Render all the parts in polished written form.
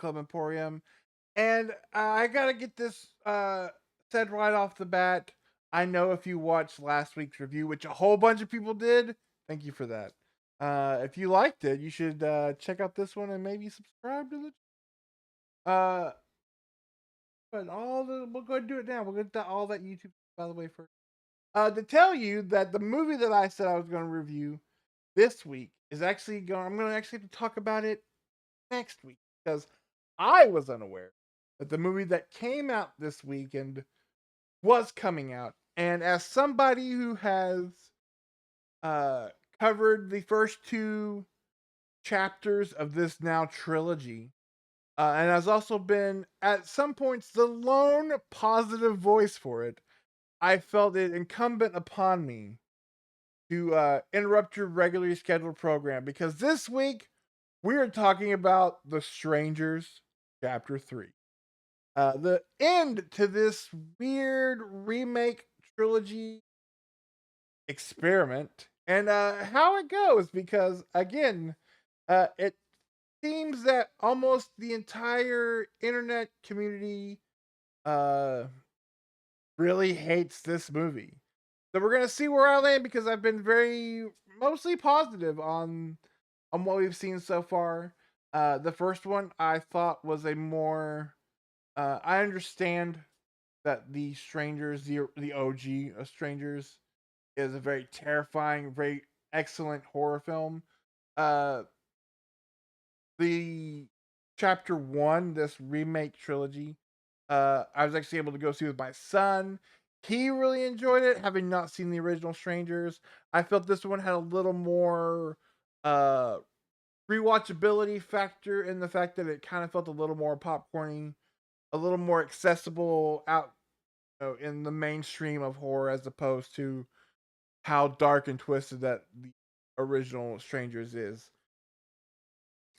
Club Emporium. And I gotta get this said right off the bat. I know if you watched last week's review, which a whole bunch of people did, thank you for that. If you liked it, you should check out this one and maybe subscribe to the but we'll go ahead and do it now. We'll get all that YouTube by the way first. To tell you that the movie that I said I was going to review this week is actually going. I'm going to actually have to talk about it next week because I was unaware that the movie that came out this weekend was coming out. And as somebody who has uh, covered the first two chapters of this now trilogy, and has also been at some points the lone positive voice for it, I felt it incumbent upon me to interrupt your regularly scheduled program because this week we are talking about The Strangers Chapter 3. The end to this weird remake trilogy experiment and how it goes because, again, it seems that almost the entire internet community uh, really hates this movie. So we're gonna see where I land because I've been very mostly positive on what we've seen so far. The first one I thought was a more I understand that the Strangers, the OG of Strangers, is a very terrifying, very excellent horror film. Uh, the chapter one, this remake trilogy, I was actually able to go see with my son. He really enjoyed it, having not seen the original Strangers. I felt this one had a little more uh rewatchability factor in the fact that it kind of felt a little more popcorny, a little more accessible out in the mainstream of horror as opposed to how dark and twisted that the original Strangers is.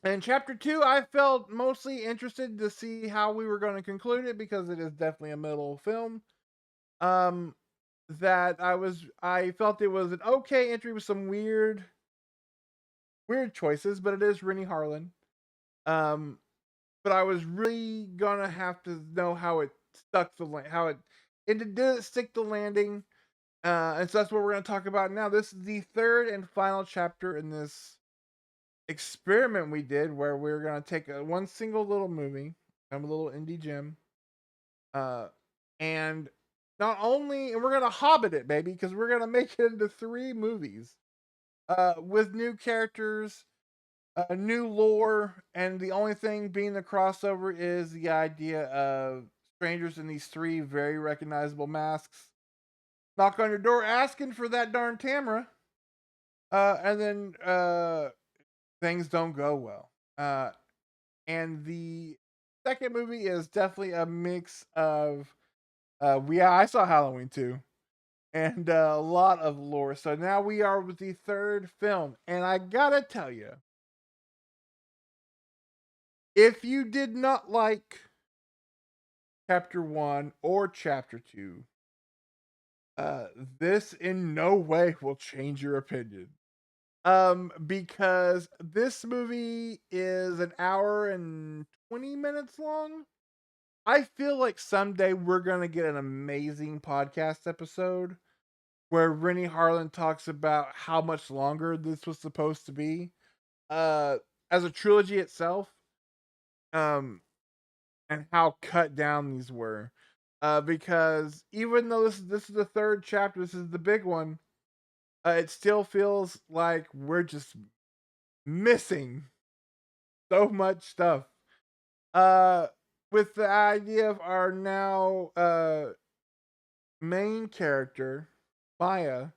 And chapter two, I felt mostly interested to see how we were going to conclude it because it is definitely a middle film. Um, I felt it was an okay entry with some weird choices, but it is Rennie Harlan. Um, but I was really gonna have to know how it stuck the how it did it stick the landing. And so that's what we're gonna talk about now. This is the third and final chapter in this experiment we did where we're gonna take one single little movie, kind of a little indie gem, uh, and not only and we're gonna hobbit it, baby, because we're gonna make it into three movies, with new characters, new lore, and the only thing being the crossover is the idea of strangers in these three very recognizable masks knock on your door asking for that darn Tamara, and then things don't go well. And the second movie is definitely a mix of yeah, I saw Halloween too, and a lot of lore. So now we are with the third film, and I gotta tell you, if you did not like chapter one or chapter two, uh, this in no way will change your opinion. Because this movie is an hour and 20 minutes long. I feel like someday we're gonna get an amazing podcast episode where Rennie Harlan talks about how much longer this was supposed to be, uh, as a trilogy itself, um, and how cut down these were. Because even though this is the third chapter, this is the big one. It still feels like we're just missing so much stuff. Uh, with the idea of our now main character, Maya,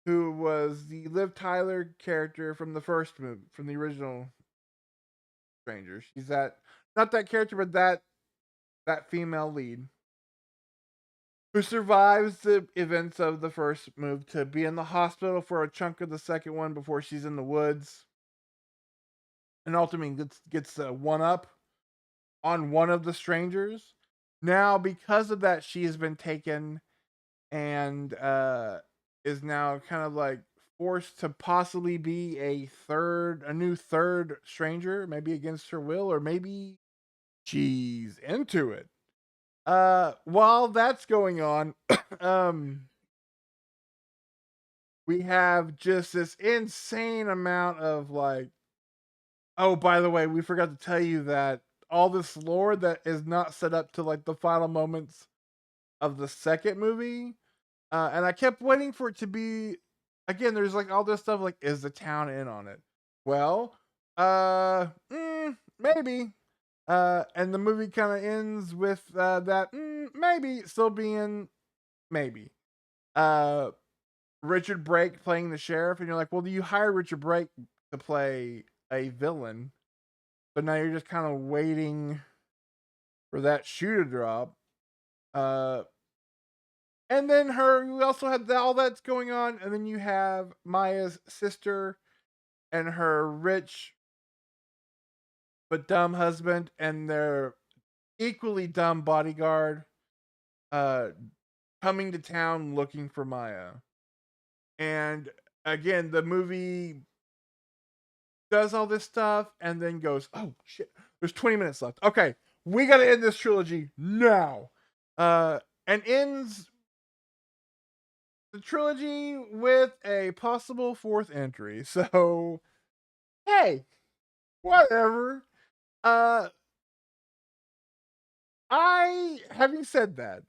who was the Liv Tyler character from the first movie, from the original Stranger. She's that not that character, but that female lead who survives the events of the first move to be in the hospital for a chunk of the second one before she's in the woods and ultimately gets one up on one of the strangers. Now, because of that, she has been taken and is now kind of like forced to possibly be a new third stranger, maybe against her will, or maybe she's into it. While that's going on, um, we have just this insane amount of like, oh, by the way, we forgot to tell you that all this lore that is not set up to like the final moments of the second movie. And I kept waiting for it to be again, there's like all this stuff like, is the town in on it? Well, maybe. And the movie kind of ends with that maybe still being maybe. Uh, Richard Brake playing the sheriff, and you're like, well, do you hire Richard Brake to play a villain? But now you're just kind of waiting for that shoe to drop. Uh, and then you also had all that's going on, and then you have Maya's sister and her rich but dumb husband and their equally dumb bodyguard uh coming to town looking for Maya. And again, the movie does all this stuff and then goes, "Oh shit, there's 20 minutes left. Okay, we got to end this trilogy now." Uh and ends the trilogy with a possible fourth entry. So, hey, whatever. Uh I having said that,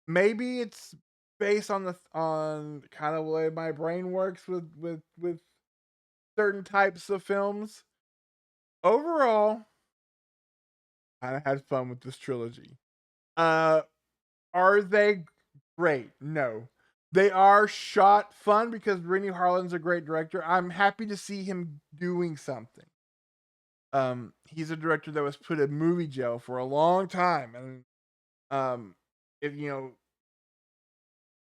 maybe it's based on on kind of the way my brain works with certain types of films. Overall, I had fun with this trilogy. Uh are they great? No. They are shot fun because Rennie Harlan's a great director. I'm happy to see him doing something. He's a director that was put in movie jail for a long time, and um, if you know,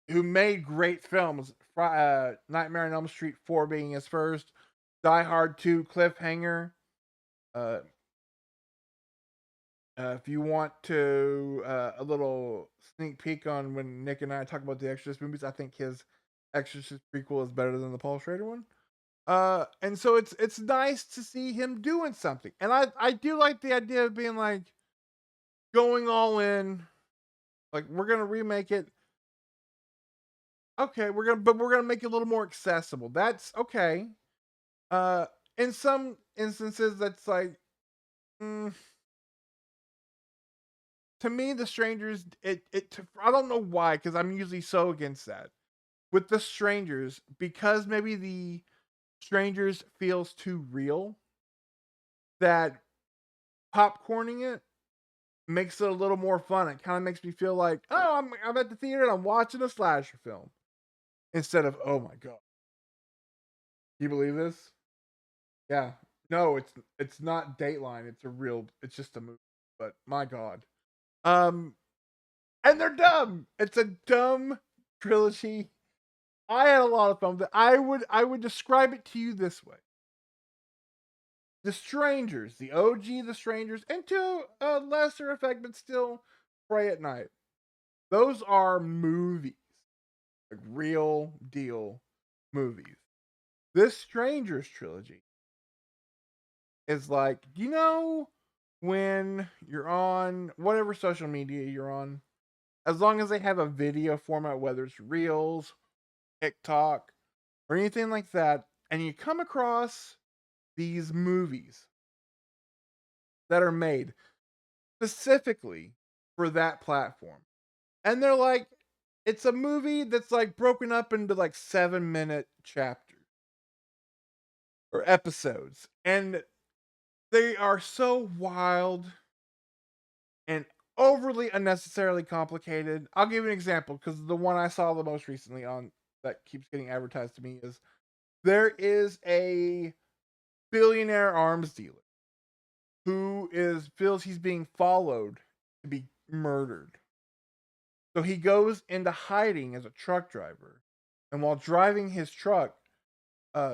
who made great films. Nightmare on Elm Street 4 being his first, Die Hard 2, Cliffhanger. Uh, if you want to a little sneak peek on when Nick and I talk about the Exorcist movies, I think his Exorcist prequel is better than the Paul Schrader one. And so it's nice to see him doing something, and I do like the idea of being like going all in. Like we're gonna remake it. Okay, we're gonna make it a little more accessible. That's okay. Uh, in some instances, that's like mm, to me, the strangers. I don't know why, because I'm usually so against that with the strangers because maybe the strangers feels too real. That popcorning it makes it a little more fun. It kind of makes me feel like, oh, I'm at the theater and I'm watching a slasher film instead of, oh my god, can you believe this? Yeah, no, it's not Dateline. It's a real. It's just a movie. But my god, um, and they're dumb. It's a dumb trilogy. I had a lot of fun with it. I would describe it to you this way: The Strangers, the OG, The Strangers, and to a lesser effect, but still, Pray at Night. Those are movies, like real deal movies. This Strangers trilogy is like, when you're on whatever social media you're on, as long as they have a video format, whether it's Reels, TikTok, or anything like that, and you come across these movies that are made specifically for that platform. And they're like, it's a movie that's like broken up into like 7-minute chapters or episodes. And they are so wild and overly unnecessarily complicated. I'll give you an example because the one I saw the most recently on that keeps getting advertised to me is there is a billionaire arms dealer who is feels he's being followed to be murdered. So he goes into hiding as a truck driver, and while driving his truck,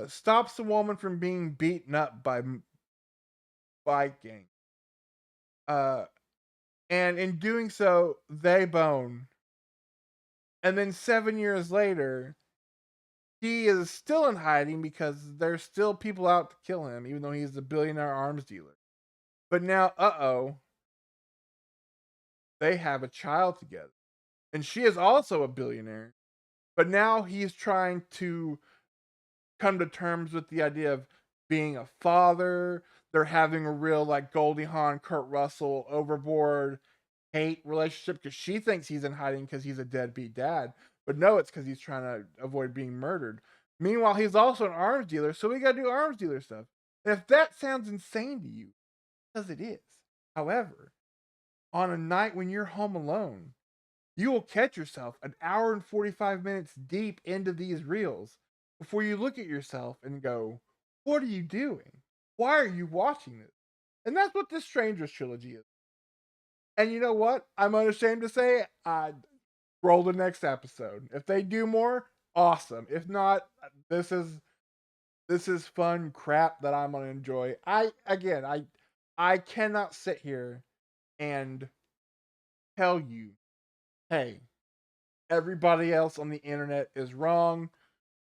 stops the woman from being beaten up by bike gang. Uh, and in doing so, they bone. And then 7 years later, he is still in hiding because there's still people out to kill him, even though he's a billionaire arms dealer. But now, they have a child together. And she is also a billionaire. But now he's trying to come to terms with the idea of being a father. They're having a real, like, Goldie Hawn, Kurt Russell, overboard hate relationship because she thinks he's in hiding because he's a deadbeat dad. But no, it's because he's trying to avoid being murdered. Meanwhile, he's also an arms dealer, so we got to do arms dealer stuff. And if that sounds insane to you, because it is. However, on a night when you're home alone, you will catch yourself an hour and 45 minutes deep into these reels before you look at yourself and go, what are you doing? Why are you watching this? And that's what this Strangers trilogy is. And you know what? I'm unashamed to say, I'd roll the next episode. If they do more, awesome. If not, this is fun crap that I'm gonna enjoy. I cannot sit here and tell you, hey, everybody else on the internet is wrong.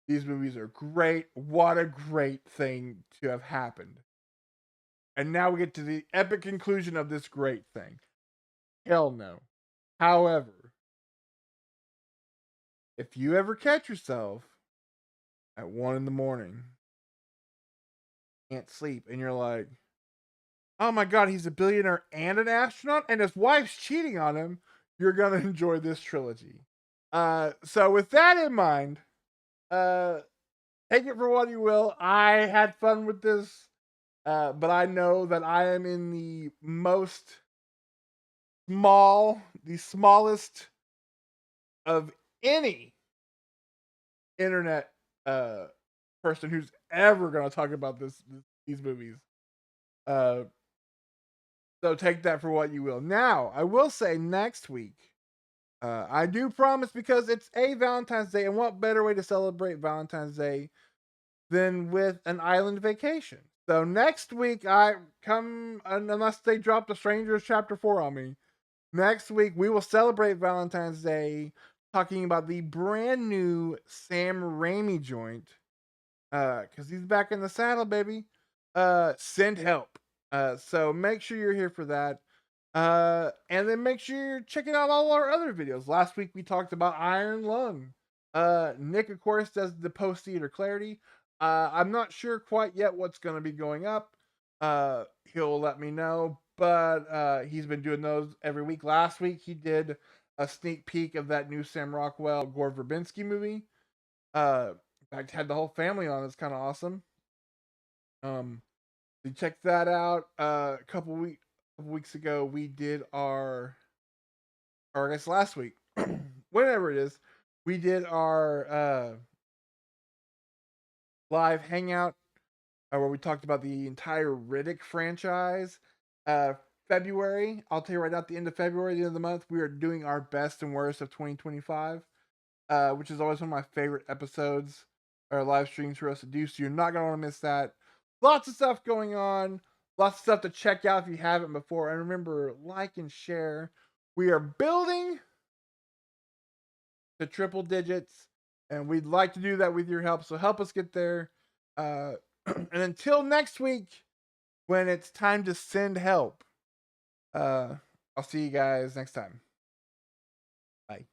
These movies are great. What a great thing to have happened. And now we get to the epic conclusion of this great thing. Hell no. However, if you ever catch yourself at 1 in the morning, can't sleep, and you're like, oh my god, he's a billionaire and an astronaut, and his wife's cheating on him, you're gonna enjoy this trilogy. So with that in mind, uh, take it for what you will. I had fun with this, but I know that I am in the smallest of any internet uh person who's ever gonna talk about these movies. Uh, so take that for what you will. Now, I will say next week, I do promise because it's a Valentine's Day, and what better way to celebrate Valentine's Day than with an island vacation? So next week, I come unless they drop The Strangers Chapter 4 on me. Next week, we will celebrate Valentine's Day talking about the brand new Sam Raimi joint. Because he's back in the saddle, baby. Send help. So make sure you're here for that. And then make sure you're checking out all our other videos. Last week we talked about Iron Lung. Nick, of course, does the post theater clarity. I'm not sure quite yet what's going to be going up. He'll let me know, but he's been doing those every week. Last week he did a sneak peek of that new Sam Rockwell Gore Verbinski movie. In fact, had the whole family on. It's kind of awesome. So check that out. Couple weeks ago, we did or I guess last week, whenever it is, we did our live hangout where we talked about the entire Riddick franchise. Uh, February, I'll tell you right now, at the end of February, the end of the month, we are doing our best and worst of 2025, which is always one of my favorite episodes or live streams for us to do. So you're not going to want to miss that. Lots of stuff going on, lots of stuff to check out if you haven't before. And remember, like and share. We are building to triple digits, and we'd like to do that with your help. So help us get there. And until next week, when it's time to send help, uh, I'll see you guys next time. Bye.